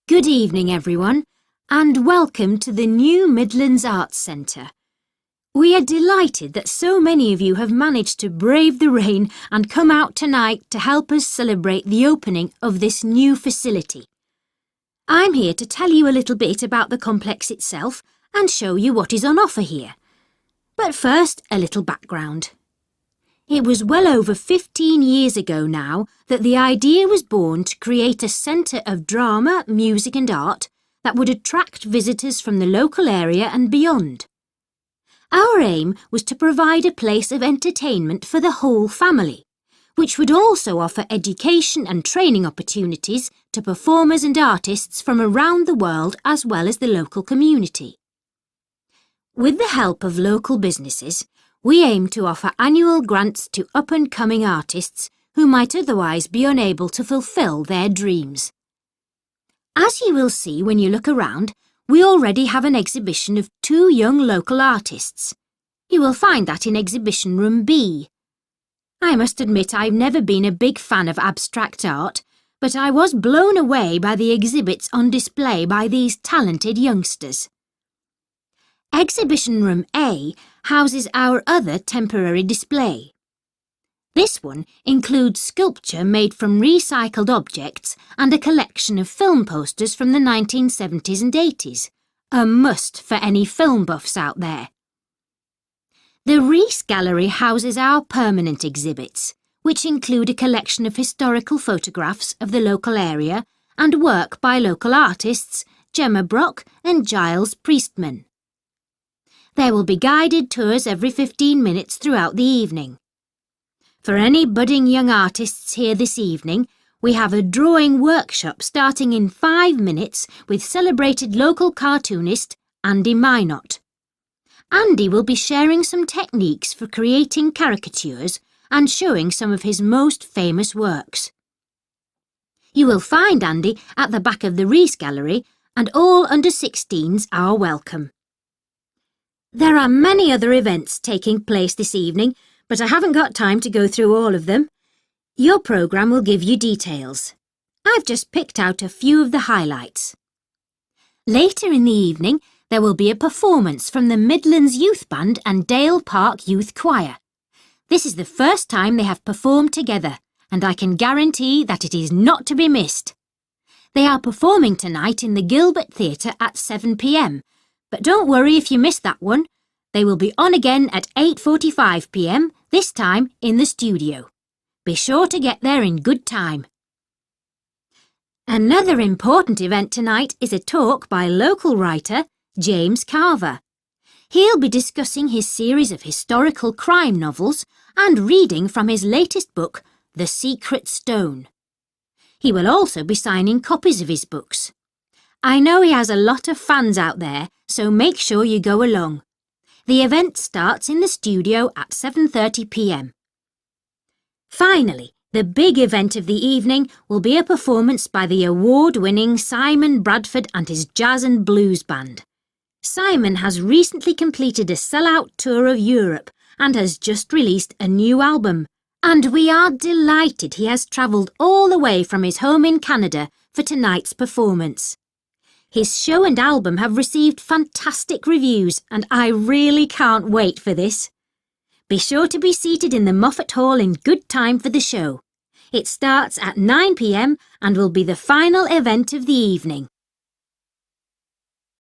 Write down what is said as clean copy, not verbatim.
Good evening, everyone, and welcome to the new Midlands Arts Centre. We are delighted that so many of you have managed to brave the rain and come out tonight to help us celebrate the opening of this new facility. I'm here to tell you a little bit about the complex itself and show you what is on offer here. But first, a little background. It was well over 15 years ago now that the idea was born to create a centre of drama, music and art that would attract visitors from the local area and beyond. Our aim was to provide a place of entertainment for the whole family, which would also offer education and training opportunities to performers and artists from around the world as well as the local community. With the help of local businesses, we aim to offer annual grants to up-and-coming artists who might otherwise be unable to fulfil their dreams. As you will see when you look around, we already have an exhibition of 2 young local artists. You will find that in Exhibition Room B. I must admit I've never been a big fan of abstract art, but I was blown away by the exhibits on display by these talented youngsters. Exhibition Room A houses our other temporary display. This one includes sculpture made from recycled objects and a collection of film posters from the 1970s and 80s, a must for any film buffs out there. The Rees Gallery houses our permanent exhibits, which include a collection of historical photographs of the local area and work by local artists Gemma Brock and Giles Priestman. There will be guided tours every 15 minutes throughout the evening. For any budding young artists here this evening, we have a drawing workshop starting in 5 minutes with celebrated local cartoonist Andy Minot. Andy will be sharing some techniques for creating caricatures and showing some of his most famous works. You will find Andy at the back of the Rees Gallery, and all under 16s are welcome. There are many other events taking place this evening, but I haven't got time to go through all of them. Your programme will give you details. I've just picked out a few of the highlights. Later in the evening, there will be a performance from the Midlands Youth Band and Dale Park Youth Choir. This is the first time they have performed together, and I can guarantee that it is not to be missed. They are performing tonight in the Gilbert Theatre at 7 p.m, but don't worry if you missed that one. They will be on again at 8:45 p.m, this time in the studio. Be sure to get there in good time. Another important event tonight is a talk by local writer James Carver. He'll be discussing his series of historical crime novels and reading from his latest book, The Secret Stone. He will also be signing copies of his books. I know he has a lot of fans out there, so make sure you go along. The event starts in the studio at 7:30 p.m. Finally, the big event of the evening will be a performance by the award-winning Simon Bradford and his Jazz and Blues Band. Simon has recently completed a sell-out tour of Europe and has just released a new album. And we are delighted he has travelled all the way from his home in Canada for tonight's performance. His show and album have received fantastic reviews and I really can't wait for this. Be sure to be seated in the Moffat Hall in good time for the show. It starts at 9 p.m. and will be the final event of the evening.